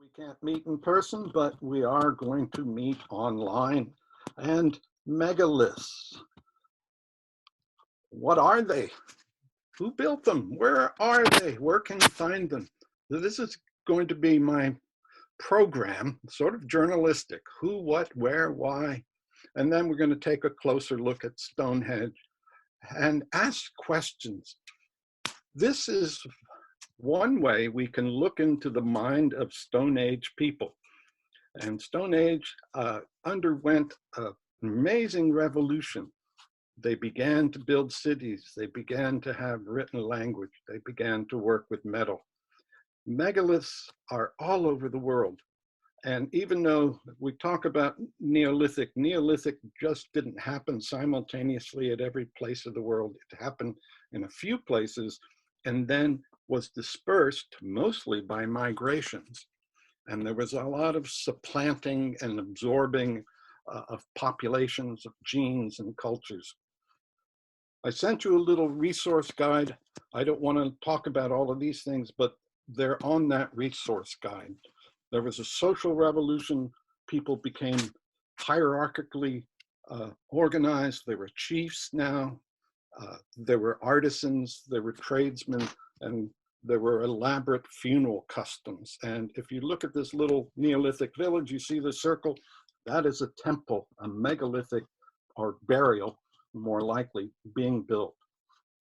We can't meet in person, but we are going to meet online. And megaliths, what are they? Who built them? Where are they? Where can you find them? This is going to be my program, sort of journalistic. Who, what, where, why? And then we're going to take a closer look at Stonehenge and ask questions. This is one way we can look into the mind of Stone Age people. And Stone Age underwent an amazing revolution. They began to build cities. They began to have written language. They began to work with metal. Megaliths are all over the world. And even though we talk about Neolithic, Neolithic just didn't happen simultaneously at every place of the world. It happened in a few places and then was dispersed mostly by migrations. And there was a lot of supplanting and absorbing of populations, of genes and cultures. I sent you a little resource guide. I don't want to talk about all of these things, but they're on that resource guide. There was a social revolution. People became hierarchically organized. There were chiefs now. There were artisans. There were tradesmen. And there were elaborate funeral customs. And if you look at this little Neolithic village, you see the circle. That is a temple, a megalithic or burial, more likely, being built.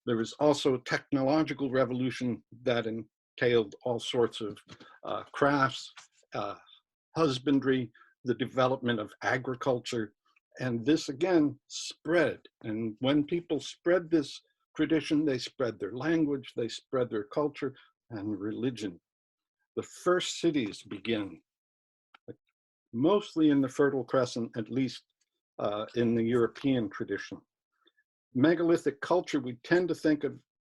There was also a technological revolution that entailed all sorts of crafts, husbandry, the development of agriculture. And this again spread. And when people spread this tradition, they spread their language, they spread their culture and religion. The first cities begin, mostly in the Fertile Crescent, at least in the European tradition. Megalithic culture, we tend to think of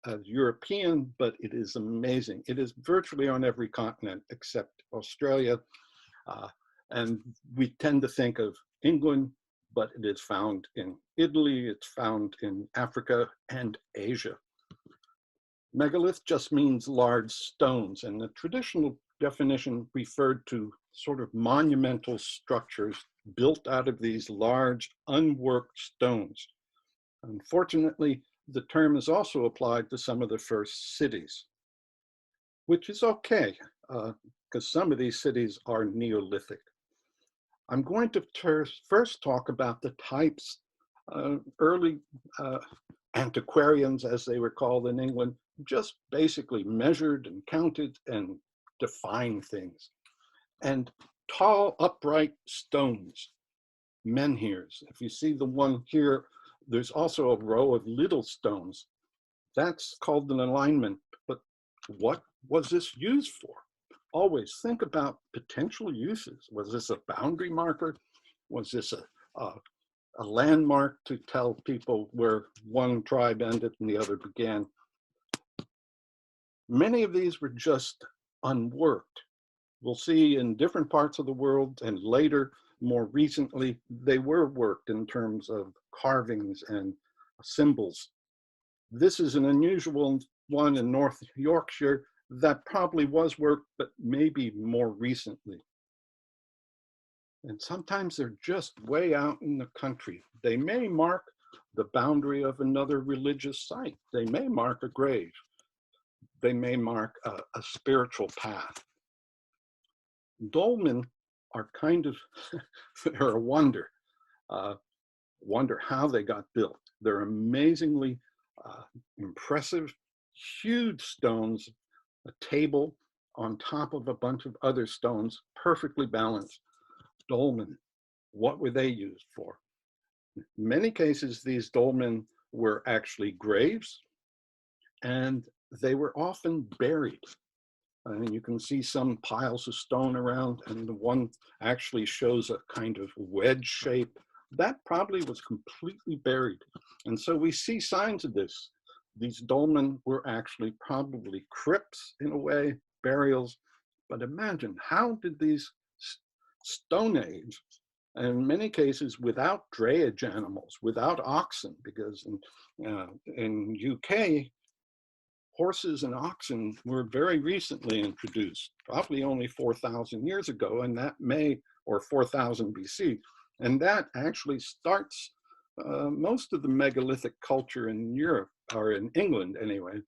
as European, but it is amazing. It is virtually on every continent except Australia. And we tend to think of England, but it is found in Italy, it's found in Africa and Asia. Megalith just means large stones, and the traditional definition referred to sort of monumental structures built out of these large unworked stones. Unfortunately, the term is also applied to some of the first cities, which is okay, because some of these cities are Neolithic. I'm going to first talk about the types. Early antiquarians, as they were called in England, just basically measured and counted and defined things. And tall, upright stones, menhirs. If you see the one here, there's also a row of little stones. That's called an alignment, but what was this used for? Always think about potential uses. Was this a boundary marker? Was this a landmark to tell people where one tribe ended and the other began? Many of these were just unworked. We'll see in different parts of the world, and later, more recently, they were worked in terms of carvings and symbols. This is an unusual one in North Yorkshire that probably was worked, but maybe more recently. And sometimes they're just way out in the country. They may mark the boundary of another religious site. They may mark a grave. They may mark a spiritual path. Dolmen are kind of, they're a wonder. Wonder how they got built. They're amazingly impressive, huge stones, a table on top of a bunch of other stones, perfectly balanced. Dolmen, what were they used for? In many cases, these dolmen were actually graves, and they were often buried. And you can see some piles of stone around, and the one actually shows a kind of wedge shape. That probably was completely buried. And so we see signs of this. These dolmen were actually probably crypts in a way, burials. But imagine, how did these Stone Age, and in many cases without drayage animals, without oxen, because in UK, horses and oxen were very recently introduced, probably only 4,000 years ago, and that or 4,000 BC. And that actually starts most of the megalithic culture in Europe, or in England anyway.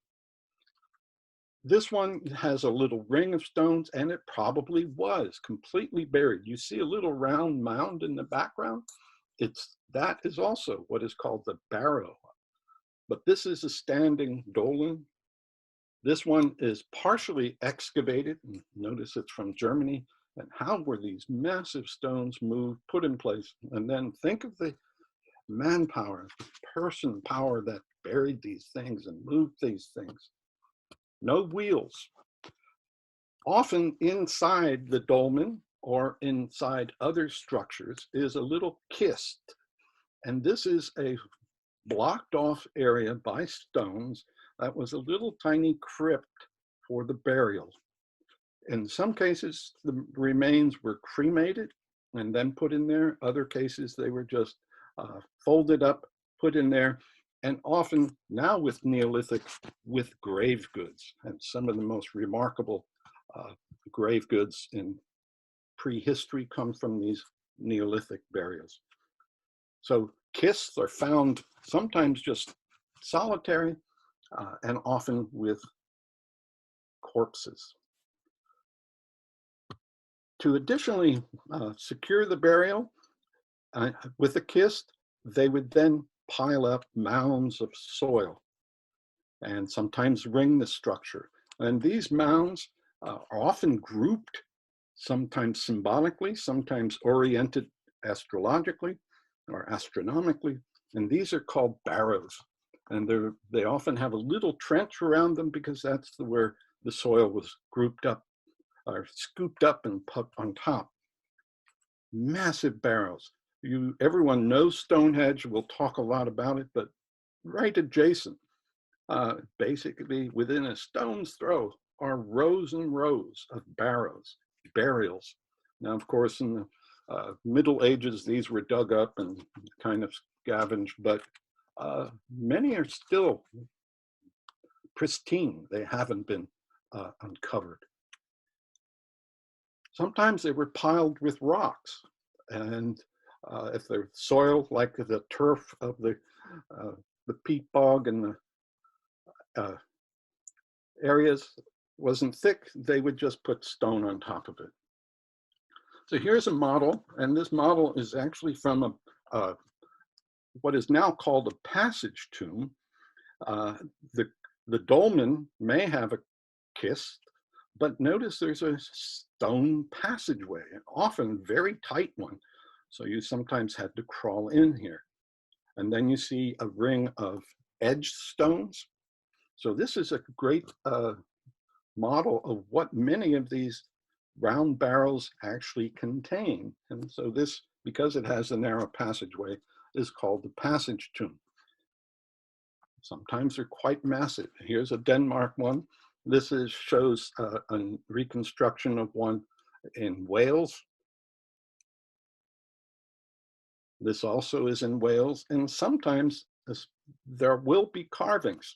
This one has a little ring of stones, and it probably was completely buried. You see a little round mound in the background? That is also what is called the barrow. But this is a standing dolmen. This one is partially excavated. Notice it's from Germany. And how were these massive stones moved, put in place? And then think of the manpower, the person power that buried these things and moved these things. No wheels. Often inside the dolmen or inside other structures is a little kist. And this is a blocked off area by stones that was a little tiny crypt for the burial. In some cases, the remains were cremated and then put in there. Other cases, they were just folded up, put in there, and often now with Neolithic, with grave goods. And some of the most remarkable grave goods in prehistory come from these Neolithic burials. So kists are found sometimes just solitary and often with corpses. To additionally secure the burial with a kist, they would then pile up mounds of soil and sometimes ring the structure. And these mounds are often grouped, sometimes symbolically, sometimes oriented astrologically or astronomically, and these are called barrows. And they often have a little trench around them because that's where the soil was grouped up or scooped up and put on top. Massive barrows. Everyone knows Stonehenge. We'll talk a lot about it, but right adjacent, basically within a stone's throw, are rows and rows of barrows, burials. Now, of course, in the Middle Ages, these were dug up and kind of scavenged, but many are still pristine. They haven't been uncovered. Sometimes they were piled with rocks, and if the soil, like the turf of the peat bog and the areas wasn't thick, they would just put stone on top of it. So here's a model, and this model is actually from what is now called a passage tomb. The dolmen may have a kist, but notice there's a stone passageway, often a very tight one. So you sometimes had to crawl in here. And then you see a ring of edged stones. So this is a great model of what many of these round barrels actually contain. And so this, because it has a narrow passageway, is called the passage tomb. Sometimes they're quite massive. Here's a Denmark one. This shows a reconstruction of one in Wales. This also is in Wales, and sometimes there will be carvings.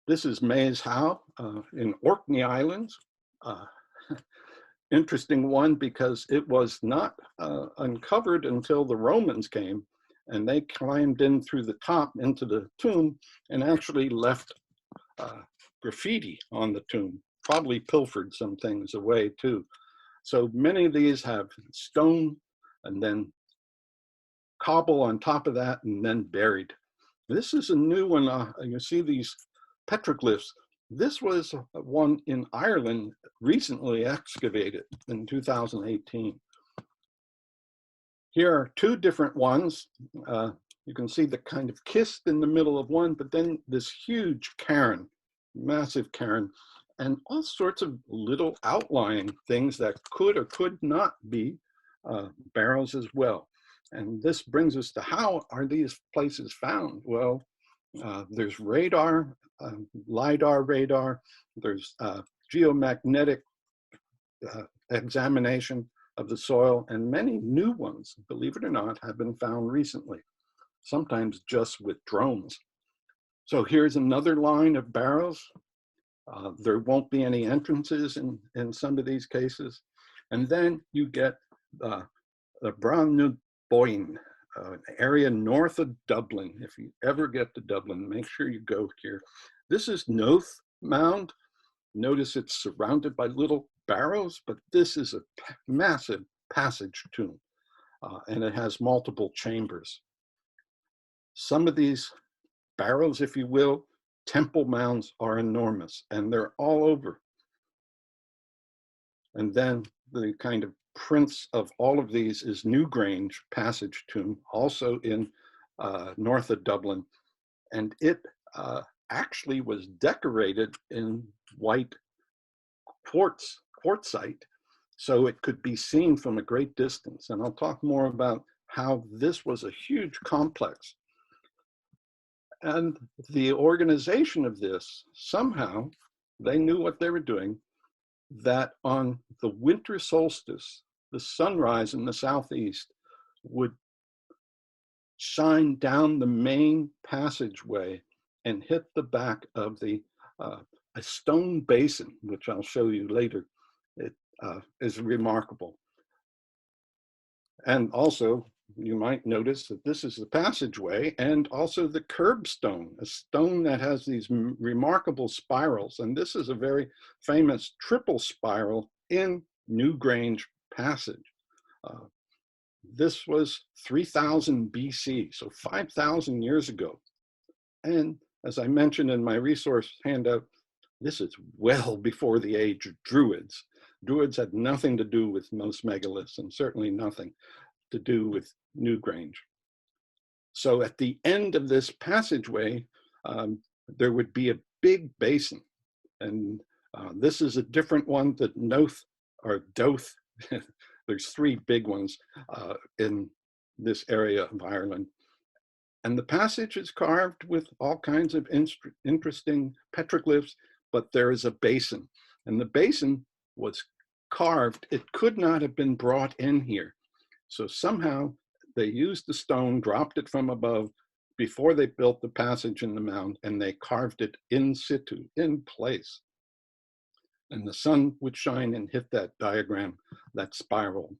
This is Maes Howe in Orkney Islands. Interesting one because it was not uncovered until the Romans came, and they climbed in through the top into the tomb and actually left graffiti on the tomb, probably pilfered some things away too. So many of these have stone and then cobble on top of that and then buried. This is a new one. You see these petroglyphs. This was one in Ireland recently excavated in 2018. Here are two different ones. You can see the kind of kist in the middle of one, but then this huge cairn, massive cairn, and all sorts of little outlying things that could or could not be barrels as well. And this brings us to how are these places found? Well, there's radar, LIDAR radar, there's geomagnetic examination of the soil, and many new ones, believe it or not, have been found recently, sometimes just with drones. So here's another line of barrows. There won't be any entrances in some of these cases. And then you get the Brand Boyne, an area north of Dublin. If you ever get to Dublin, make sure you go here. This is Noath Mound. Notice it's surrounded by little barrows, but this is a massive passage tomb, and it has multiple chambers. Some of these barrows, if you will, temple mounds are enormous, and they're all over. And then the kind of prince of all of these is Newgrange passage tomb, also in north of Dublin. And it actually was decorated in white quartzite, so it could be seen from a great distance. And I'll talk more about how this was a huge complex. And the organization of this, somehow, they knew what they were doing, that on the winter solstice, the sunrise in the southeast would shine down the main passageway and hit the back of the a stone basin, which I'll show you later. It is remarkable. And also, you might notice that this is the passageway and also the curbstone, a stone that has these remarkable spirals. And this is a very famous triple spiral in Newgrange Passage. This was 3000 BC, so 5,000 years ago. And as I mentioned in my resource handout, this is well before the age of Druids. Druids had nothing to do with most megaliths, and certainly nothing to do with Newgrange. So at the end of this passageway, there would be a big basin. And this is a different one that Noath, or Doath, there's three big ones in this area of Ireland. And the passage is carved with all kinds of interesting petroglyphs, but there is a basin. And the basin was carved. It could not have been brought in here. So somehow they used the stone, dropped it from above before they built the passage in the mound, and they carved it in situ, in place. And the sun would shine and hit that diagram, that spiral.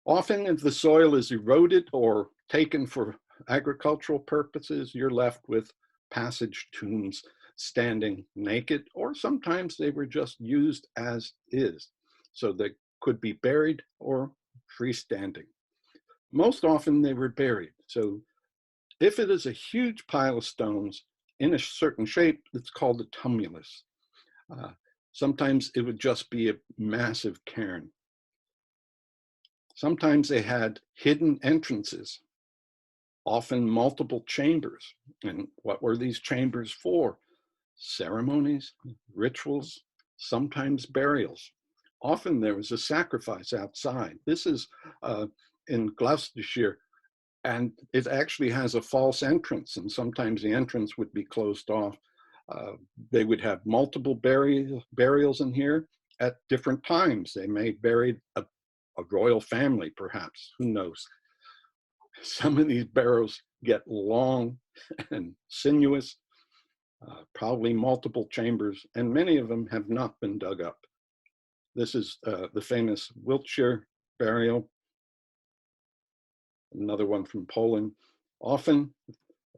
Often if the soil is eroded or taken for agricultural purposes, you're left with passage tombs standing naked, or sometimes they were just used as is. So they could be buried or freestanding. Most often they were buried. So if it is a huge pile of stones in a certain shape, it's called a tumulus. Sometimes it would just be a massive cairn. Sometimes they had hidden entrances, often multiple chambers. And what were these chambers for? Ceremonies, rituals, sometimes burials. Often there was a sacrifice outside. This is in Gloucestershire, and it actually has a false entrance, and sometimes the entrance would be closed off. They would have multiple burials in here at different times. They may bury a royal family, perhaps, who knows. Some of these barrows get long and sinuous, probably multiple chambers, and many of them have not been dug up. This is the famous Wiltshire burial, another one from Poland. Often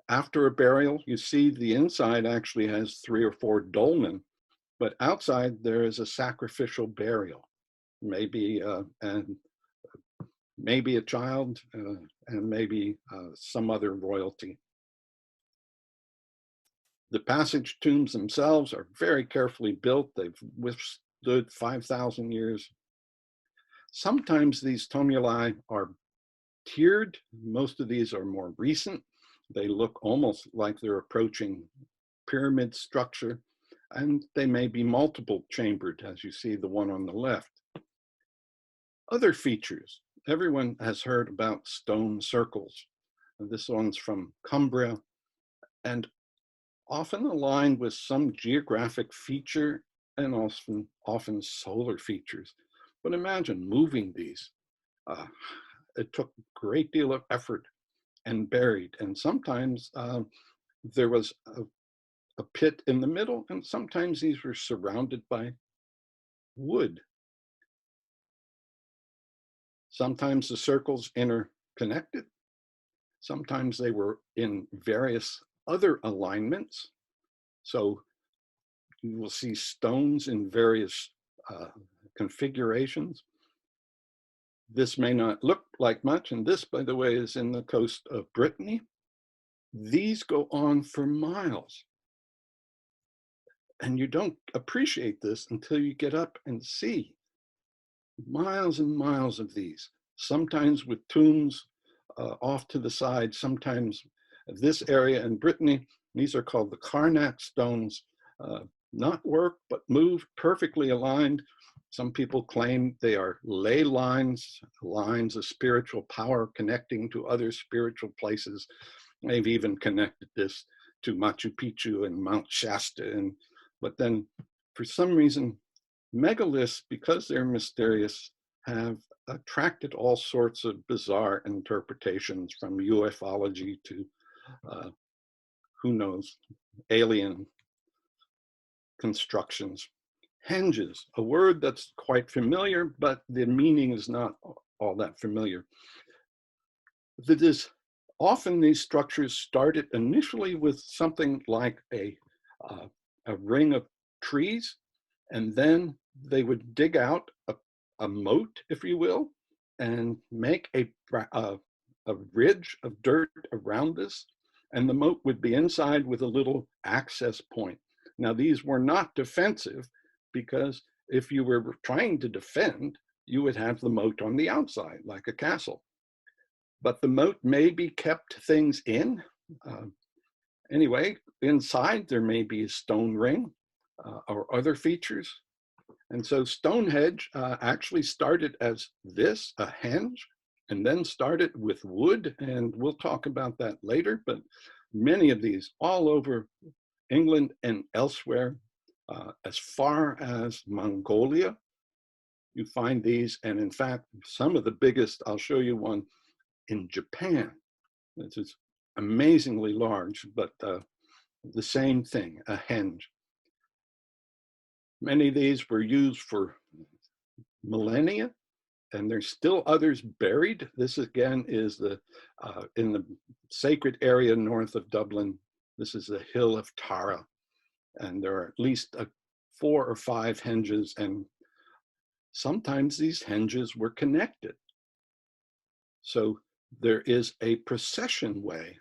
after a burial, you see the inside actually has 3 or 4 dolmen, but outside there is a sacrificial burial, maybe and maybe a child and maybe some other royalty. The passage tombs themselves are very carefully built. They've withstood 5,000 years. Sometimes these tumuli are tiered. Most of these are more recent. They look almost like they're approaching pyramid structure, and they may be multiple chambered, as you see the one on the left. Other features. Everyone has heard about stone circles. This one's from Cumbria, and often aligned with some geographic feature and often solar features. But imagine moving these. It took a great deal of effort and buried, and sometimes there was a pit in the middle, and sometimes these were surrounded by wood. Sometimes the circles interconnected. Sometimes they were in various other alignments. So you will see stones in various configurations. This may not look like much, and this, by the way, is in the coast of Brittany. These go on for miles. And you don't appreciate this until you get up and see miles and miles of these, sometimes with tombs off to the side, sometimes this area in Brittany. These are called the Karnak stones, not worked, but moved, perfectly aligned. Some people claim they are ley lines, lines of spiritual power connecting to other spiritual places. They've even connected this to Machu Picchu and Mount Shasta. But then for some reason, megaliths, because they're mysterious, have attracted all sorts of bizarre interpretations, from ufology to who knows, alien constructions. Henges, a word that's quite familiar, but the meaning is not all that familiar. That is, often these structures started initially with something like a ring of trees, and then they would dig out a moat, if you will, and make a ridge of dirt around this, and the moat would be inside with a little access point. Now, these were not defensive, because if you were trying to defend, you would have the moat on the outside, like a castle. But the moat maybe kept things in. Anyway, inside there may be a stone ring or other features. And so Stonehenge actually started as this, a henge, and then started with wood, and we'll talk about that later. But many of these all over England and elsewhere, as far as Mongolia, you find these. And in fact, some of the biggest, I'll show you one in Japan. This is amazingly large, but the same thing, a henge. Many of these were used for millennia, and there's still others buried. This again is the in the sacred area north of Dublin. This is the Hill of Tara, and there are at least 4 or 5 henges, and sometimes these henges were connected. So there is a procession way,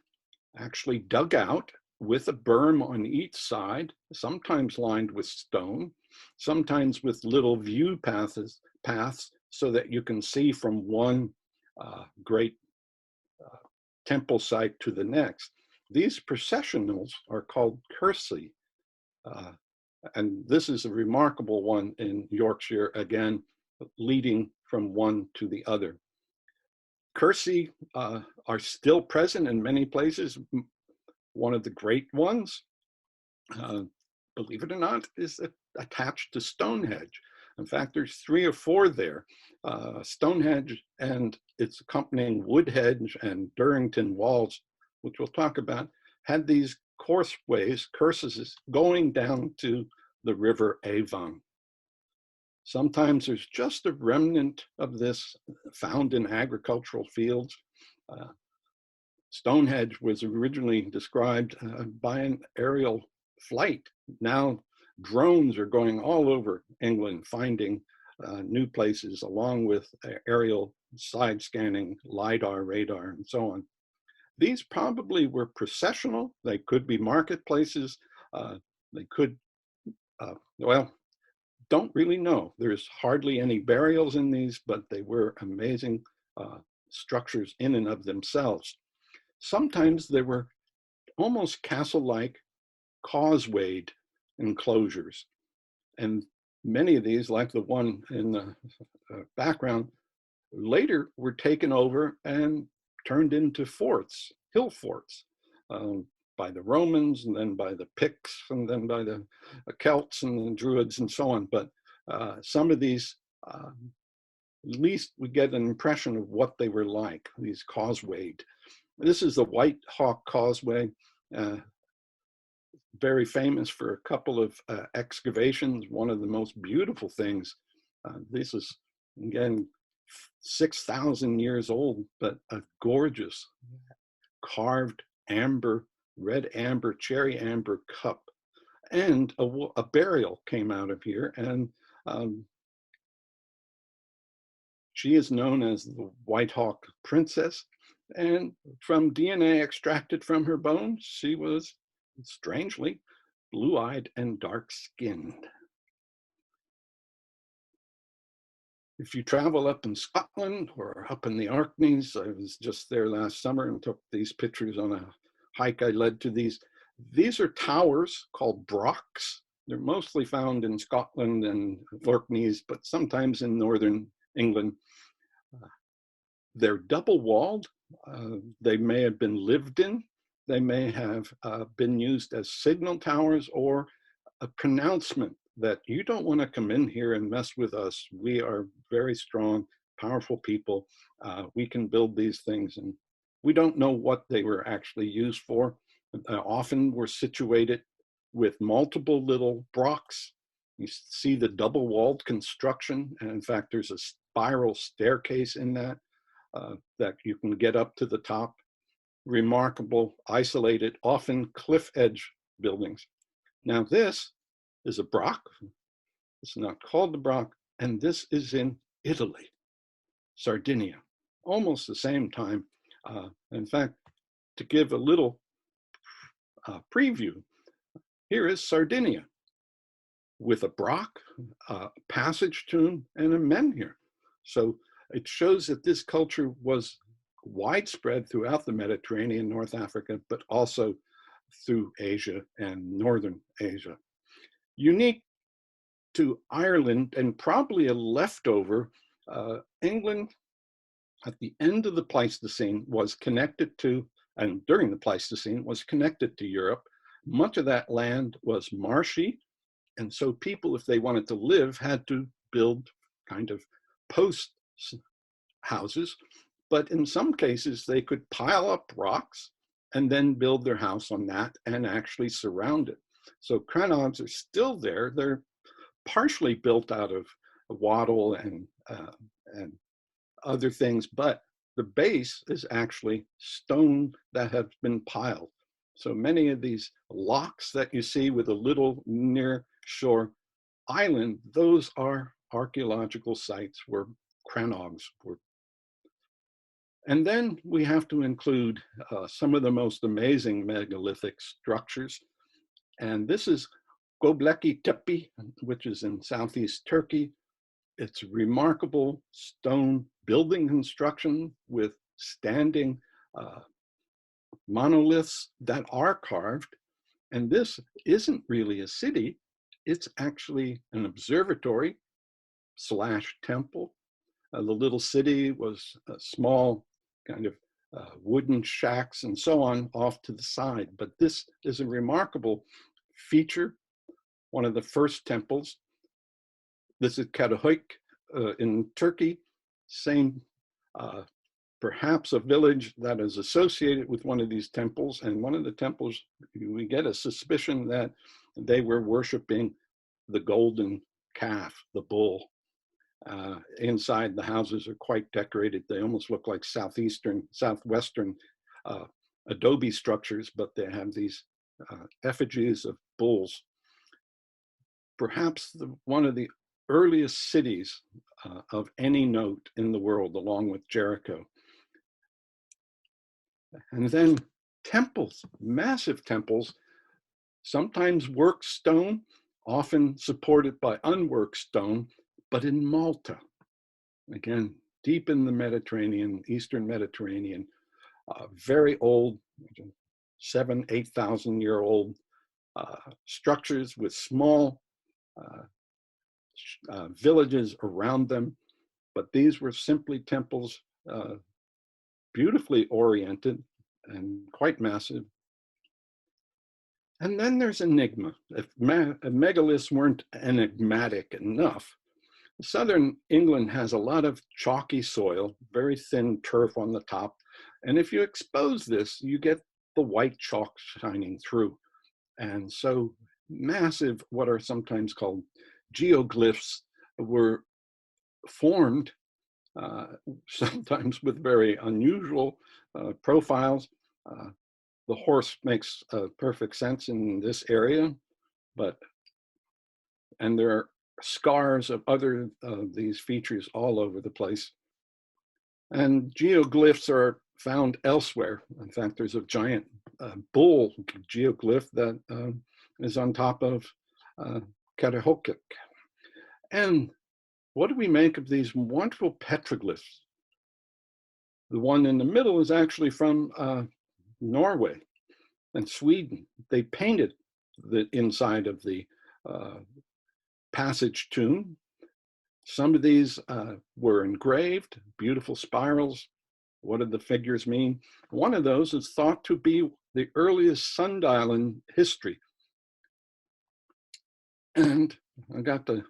actually dug out with a berm on each side, sometimes lined with stone, sometimes with little view paths so that you can see from one great temple site to the next. These processionals are called cursi. And this is a remarkable one in Yorkshire, again, leading from one to the other. Cursi are still present in many places. One of the great ones, believe it or not, is attached to Stonehenge. In fact, there's 3 or 4 there. Stonehenge and its accompanying Woodhenge and Durrington walls, which we'll talk about, had these courseways, curses, going down to the river Avon. Sometimes there's just a remnant of this found in agricultural fields. Stonehenge was originally described by an aerial flight. Now drones are going all over England, finding new places, along with aerial side scanning, LiDAR, radar, and so on. These probably were processional. They could be marketplaces. They could, well, don't really know. There's hardly any burials in these, but they were amazing structures in and of themselves. Sometimes they were almost castle-like causewayed enclosures. And many of these, like the one in the background, later were taken over and turned into forts, hill forts, by the Romans, and then by the Picts, and then by the Celts and the Druids and so on. But some of these, at least we get an impression of what they were like, these causewayed. This is the White Hawk Causeway. very famous for a couple of excavations. One of the most beautiful things, this is, again, 6,000 years old, but a gorgeous carved amber, red amber, cherry amber cup. And a burial came out of here, and she is known as the White Hawk Princess. And from DNA extracted from her bones, she was, strangely, blue-eyed and dark-skinned. If you travel up in Scotland or up in the Orkneys, I was just there last summer and took these pictures on a hike I led to these. These are towers called brocks. They're mostly found in Scotland and Orkneys, but sometimes in northern England. They're double walled. They may have been lived in. They may have been used as signal towers or a pronouncement that you don't want to come in here and mess with us. We are very strong, powerful people. We can build these things, and we don't know what they were actually used for. Often were situated with multiple little brocks. You see the double walled construction, and in fact, there's a spiral staircase in that that you can get up to the top. Remarkable, isolated, often cliff edge buildings. Now this is a brock. It's not called the brock, and this is in Italy, Sardinia, almost the same time. In fact, to give a little preview, here is Sardinia with a brock, passage tomb, and a menhir. So it shows that this culture was widespread throughout the Mediterranean, North Africa, but also through Asia and Northern Asia. Unique to Ireland, and probably a leftover, England at the end of the Pleistocene was connected to, and during the Pleistocene was connected to Europe. Much of that land was marshy, and so people, if they wanted to live, had to build kind of post houses. But in some cases, they could pile up rocks and then build their house on that and actually surround it. So crannogs are still there. They're partially built out of wattle and other things, but the base is actually stone that have been piled. So many of these locks that you see with a little near shore island, those are archaeological sites where crannogs were. And then we have to include some of the most amazing megalithic structures. And this is Göbekli Tepe, which is in southeast Turkey. It's remarkable stone building construction with standing monoliths that are carved. And this isn't really a city. It's actually an observatory / temple. The little city was a small kind of wooden shacks and so on off to the side. But this is a remarkable feature, one of the first temples. This is Kadıköy in Turkey, same, perhaps a village that is associated with one of these temples. And one of the temples, we get a suspicion that they were worshiping the golden calf, the bull. Inside, the houses are quite decorated. They almost look like southwestern adobe structures, but they have these effigies of bulls. Perhaps one of the earliest cities of any note in the world, along with Jericho. And then temples, massive temples, sometimes worked stone, often supported by unworked stone, but in Malta, again, deep in the Mediterranean, Eastern Mediterranean, very old, 7,000 to 8,000 year old structures with small villages around them. But these were simply temples, beautifully oriented and quite massive. And then there's enigma. If megaliths weren't enigmatic enough, southern England has a lot of chalky soil, very thin turf on the top. And if you expose this, you get the white chalk shining through. And so massive, what are sometimes called geoglyphs, were formed, sometimes with very unusual profiles. Uh, the horse makes perfect sense in this area, but, and there are scars of other these features all over the place. And geoglyphs are found elsewhere. In fact, there's a giant bull geoglyph that is on top of Ketahokik. And what do we make of these wonderful petroglyphs? The one in the middle is actually from Norway and Sweden. They painted the inside of the passage tomb. Some of these were engraved, beautiful spirals. What did the figures mean? One of those is thought to be the earliest sundial in history. And I got to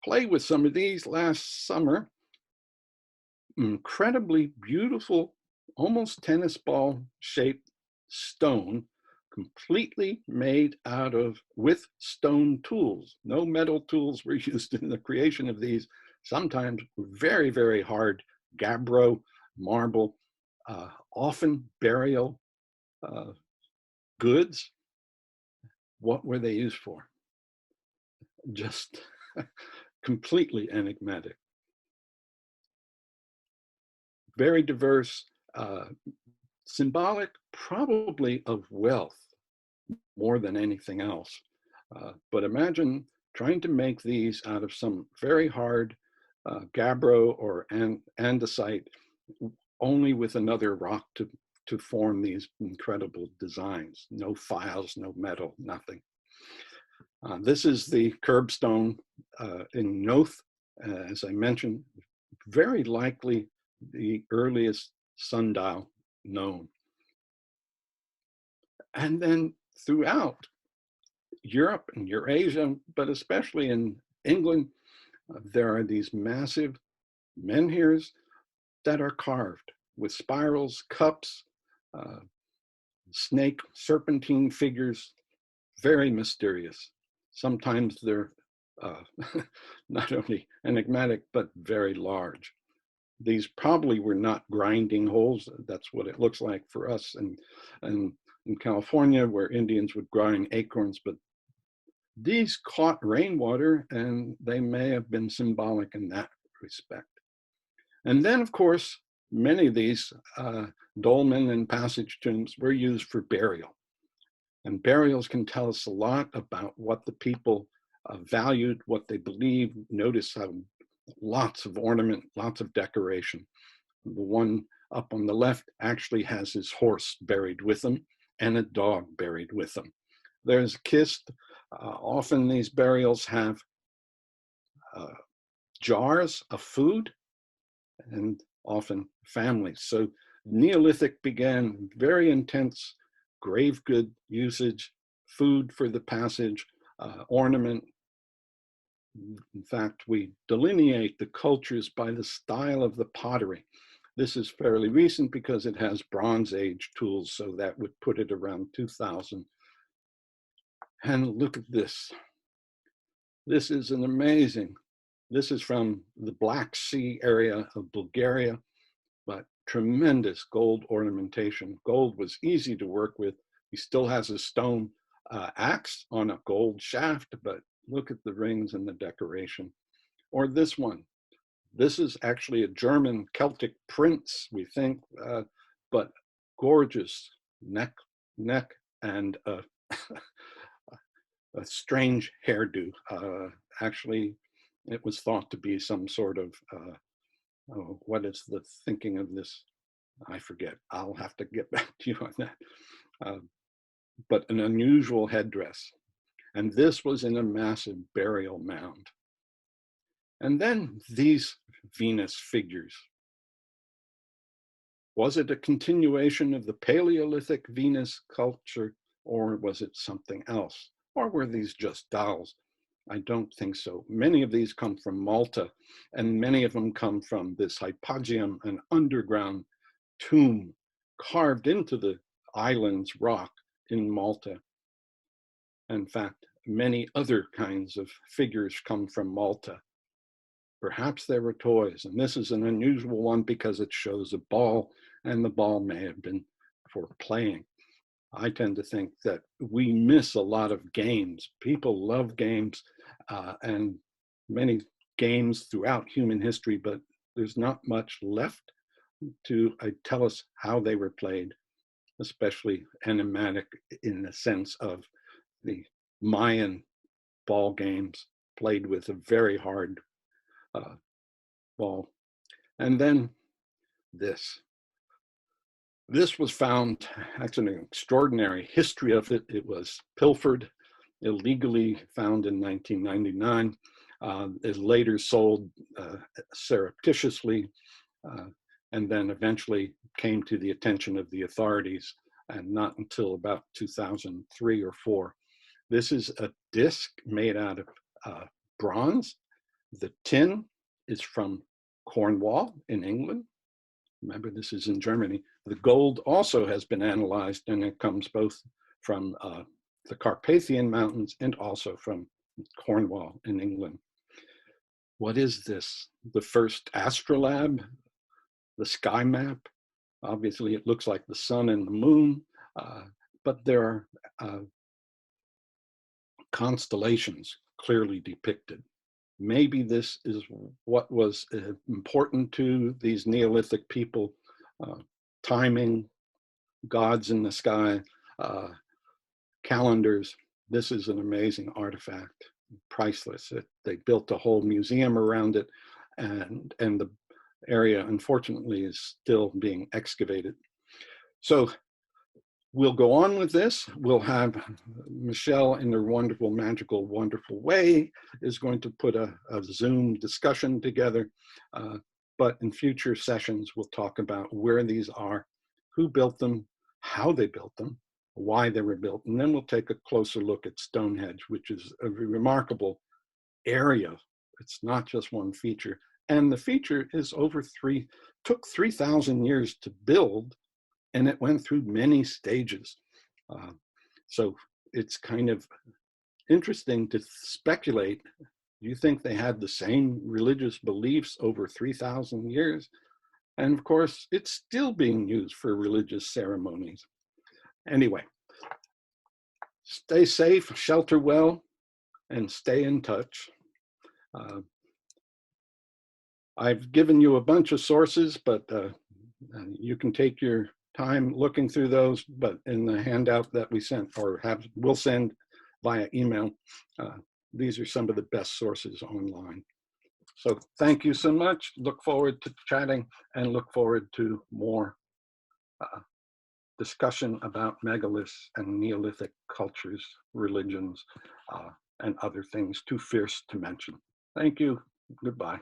play with some of these last summer. Incredibly beautiful, almost tennis ball shaped stone, completely made out of, with stone tools. No metal tools were used in the creation of these, sometimes very, very hard gabbro, marble, often burial goods. What were they used for? Just completely enigmatic. Very diverse, symbolic probably of wealth more than anything else. But imagine trying to make these out of some very hard gabbro or andesite, only with another rock to form these incredible designs. No files, no metal, nothing. This is the curbstone in Noth, as I mentioned, very likely the earliest sundial known. And then throughout Europe and Eurasia, but especially in England, there are these massive menhirs that are carved with spirals, cups, snake, serpentine figures, very mysterious. Sometimes they're not only enigmatic, but very large. These probably were not grinding holes. That's what it looks like for us. And in California, where Indians would grind acorns, but these caught rainwater and they may have been symbolic in that respect. And then, of course, many of these dolmen and passage tombs were used for burial. And burials can tell us a lot about what the people valued, what they believed. Notice how lots of ornament, lots of decoration. The one up on the left actually has his horse buried with him and a dog buried with him. There's kist. Often these burials have jars of food and often families. So Neolithic began very intense grave good usage, food for the passage, ornament. In fact, we delineate the cultures by the style of the pottery. This is fairly recent because it has Bronze Age tools, so that would put it around 2000. And look at this. This is an amazing, this is from the Black Sea area of Bulgaria, but tremendous gold ornamentation. Gold was easy to work with. He still has a stone axe on a gold shaft, but look at the rings and the decoration. Or this one. This is actually a German Celtic prince, we think, but gorgeous neck and a strange hairdo. Actually, it was thought to be some sort of, what is the thinking of this? I forget. I'll have to get back to you on that. But an unusual headdress. And this was in a massive burial mound. And then these Venus figures. Was it a continuation of the Paleolithic Venus culture, or was it something else? Or were these just dolls? I don't think so. Many of these come from Malta, and many of them come from this hypogeum, an underground tomb carved into the island's rock in Malta. In fact, many other kinds of figures come from Malta. Perhaps they were toys, and this is an unusual one because it shows a ball, and the ball may have been for playing. I tend to think that we miss a lot of games. People love games, and many games throughout human history, but there's not much left to tell us how they were played, especially enigmatic in the sense of the Mayan ball games played with a very hard ball. And then this. This was found, actually an extraordinary history of it. It was pilfered, illegally found in 1999. It later sold surreptitiously, and then eventually came to the attention of the authorities, and not until about 2003 or 4. This is a disc made out of bronze. The tin is from Cornwall in England. Remember, this is in Germany. The gold also has been analyzed, and it comes both from the Carpathian Mountains and also from Cornwall in England. What is this? The first astrolabe, the sky map. Obviously, it looks like the sun and the moon, but there are constellations clearly depicted. Maybe this is what was important to these Neolithic people, timing, gods in the sky, calendars. This is an amazing artifact, priceless. They built a whole museum around it, and the area, unfortunately, is still being excavated. So we'll go on with this. We'll have Michelle, in her wonderful, magical, wonderful way, is going to put a Zoom discussion together. But in future sessions, we'll talk about where these are, who built them, how they built them, why they were built. And then we'll take a closer look at Stonehenge, which is a remarkable area. It's not just one feature. And the feature is took 3,000 years to build, and it went through many stages. So it's kind of interesting to speculate. Do you think they had the same religious beliefs over 3,000 years? And of course, it's still being used for religious ceremonies. Anyway, stay safe, shelter well, and stay in touch. I've given you a bunch of sources, but you can take your time looking through those, but in the handout that we sent or will send via email, these are some of the best sources online. So thank you so much. Look forward to chatting, and look forward to more discussion about megaliths and Neolithic cultures, religions, and other things too fierce to mention. Thank you. Goodbye.